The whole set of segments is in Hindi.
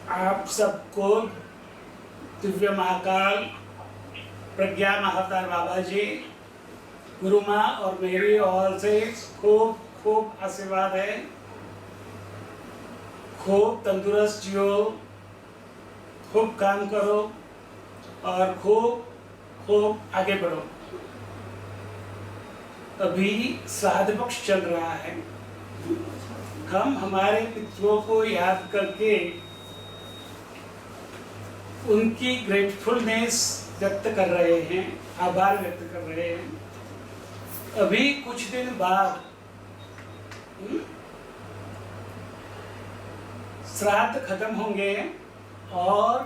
आप सबको दिव्य महाकाल प्रज्ञा महाअवतार बाबा जी, गुरु माँ और मेरी ओर से खूब खूब आशीर्वाद है। खूब तंदुरुस्त जियो, खूब काम करो और खूब खूब आगे बढ़ो। अभी श्राद्ध पक्ष चल रहा है। हम हमारे पितरों को याद करके उनकी ग्रेटफुलनेस व्यक्त कर रहे हैं, आभार व्यक्त कर रहे हैं। अभी कुछ दिन बाद श्राद्ध खत्म होंगे और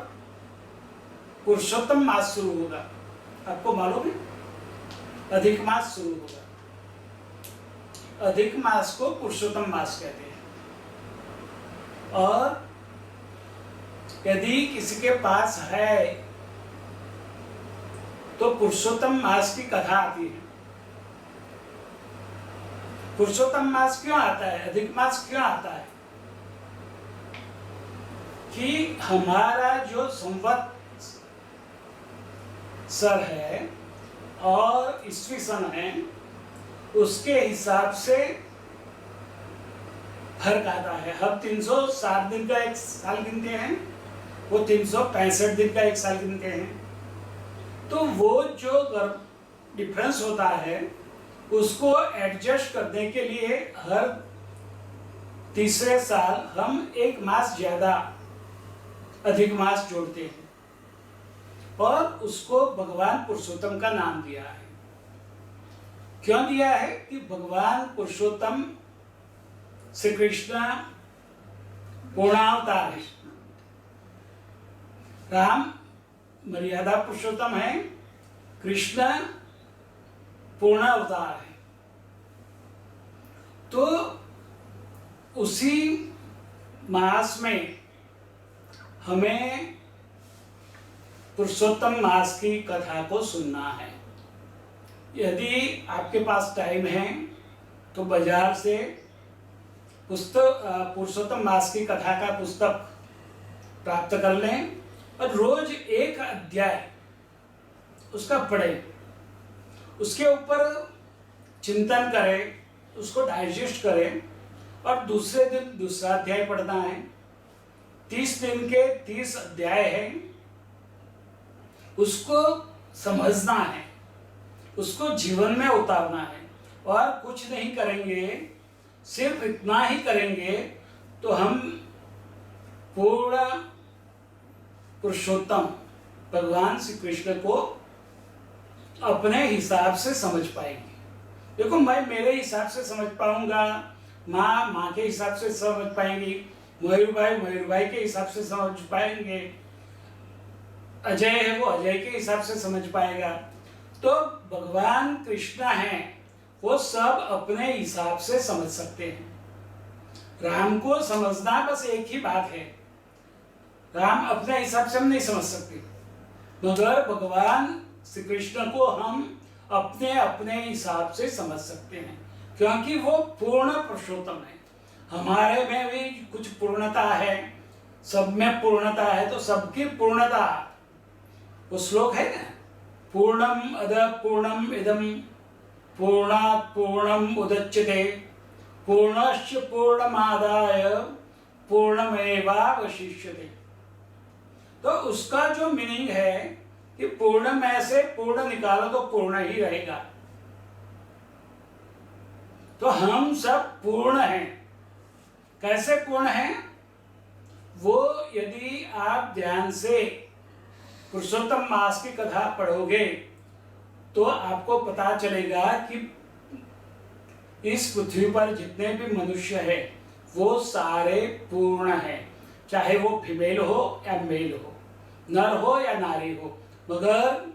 पुरुषोत्तम मास शुरू होगा। आपको मालूम है, अधिक मास शुरू होगा। अधिक मास को पुरुषोत्तम मास कहते हैं। और यदि किसी के पास है तो पुरुषोत्तम मास की कथा आती है। पुरुषोत्तम मास क्यों आता है, अधिक मास क्यों आता है? कि हमारा जो संवत्सर है और ईस्वी सन है, उसके हिसाब से फर्क आता है। हम 360 दिन का एक साल गिनते हैं, वो 365 दिन का एक साल गिनते हैं। तो वो जो डिफरेंस होता है उसको एडजस्ट करने के लिए हर तीसरे साल हम एक मास ज्यादा अधिक मास जोड़ते हैं और उसको भगवान पुरुषोत्तम का नाम दिया है। क्यों दिया है? कि भगवान पुरुषोत्तम श्री कृष्ण पूर्णावतार है। राम मर्यादा पुरुषोत्तम है, कृष्ण पूर्ण अवतार है। तो उसी मास में हमें पुरुषोत्तम मास की कथा को सुनना है। यदि आपके पास टाइम है तो बाजार से पुस्तक पुरुषोत्तम मास की कथा का पुस्तक प्राप्त कर लें और रोज एक अध्याय उसका पढ़ें, उसके ऊपर चिंतन करें, उसको डाइजेस्ट करें और दूसरे दिन दूसरा अध्याय पढ़ना है। 30 दिन के 30 अध्याय हैं, उसको समझना है, उसको जीवन में उतारना है। और कुछ नहीं करेंगे, सिर्फ इतना ही करेंगे तो हम पूर्ण पुरुषोत्तम भगवान श्री कृष्ण को अपने हिसाब से समझ पाएंगे। देखो, मैं मेरे हिसाब से समझ पाऊंगा, माँ के हिसाब से समझ पाएंगी, मयूर भाई के हिसाब से समझ पाएंगे, अजय है वो अजय के हिसाब से समझ पाएगा। तो भगवान कृष्ण हैं, वो सब अपने हिसाब से समझ सकते हैं। राम को समझना बस एक ही बात है, राम अपने हिसाब से हम नहीं समझ सकते, मगर भगवान श्री कृष्ण को हम अपने अपने हिसाब से समझ सकते हैं, क्योंकि वो पूर्ण पुरुषोत्तम है। हमारे में भी कुछ पूर्णता है, सब में पूर्णता है, तो सबकी पूर्णता, वो श्लोक है ना, पूर्णम अद पूर्णम इदम पूर्णात् पूर्णम उदच्यते पूर्णस्य पूर्णमादाय पूर्णमेवावशिष्यते। तो उसका जो मीनिंग है कि पूर्ण में से पूर्ण निकालो तो पूर्ण ही रहेगा। तो हम सब पूर्ण हैं। कैसे पूर्ण हैं? वो यदि आप ध्यान से पुरुषोत्तम मास की कथा पढ़ोगे तो आपको पता चलेगा कि इस पृथ्वी पर जितने भी मनुष्य हैं वो सारे पूर्ण हैं, चाहे वो फीमेल हो या मेल हो, नर हो या नारी हो, मगर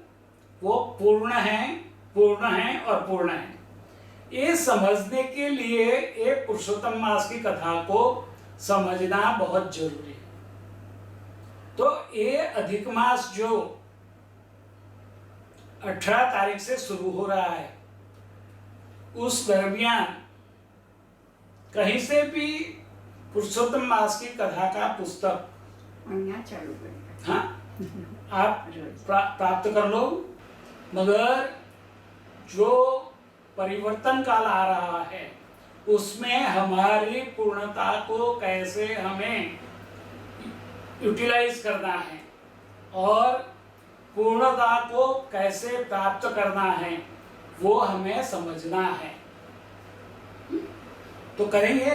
वो पूर्ण हैं और पूर्ण हैं। ये समझने के लिए एक पुरुषोत्तम मास की कथा को समझना बहुत जरूरी है। तो ये अधिक मास जो 18 तारीख से शुरू हो रहा है, उस दरमियान कहीं से भी पुरुषोत्तम मास की कथा का पुस्तक અહીંયા ચાલુ કરી हाँ आप प्राप्त कर लो, मगर जो परिवर्तन काल आ रहा है उसमें हमारी पूर्णता को कैसे हमें यूटिलाइज करना है और पूर्णता को कैसे प्राप्त करना है वो हमें समझना है। तो करेंगे।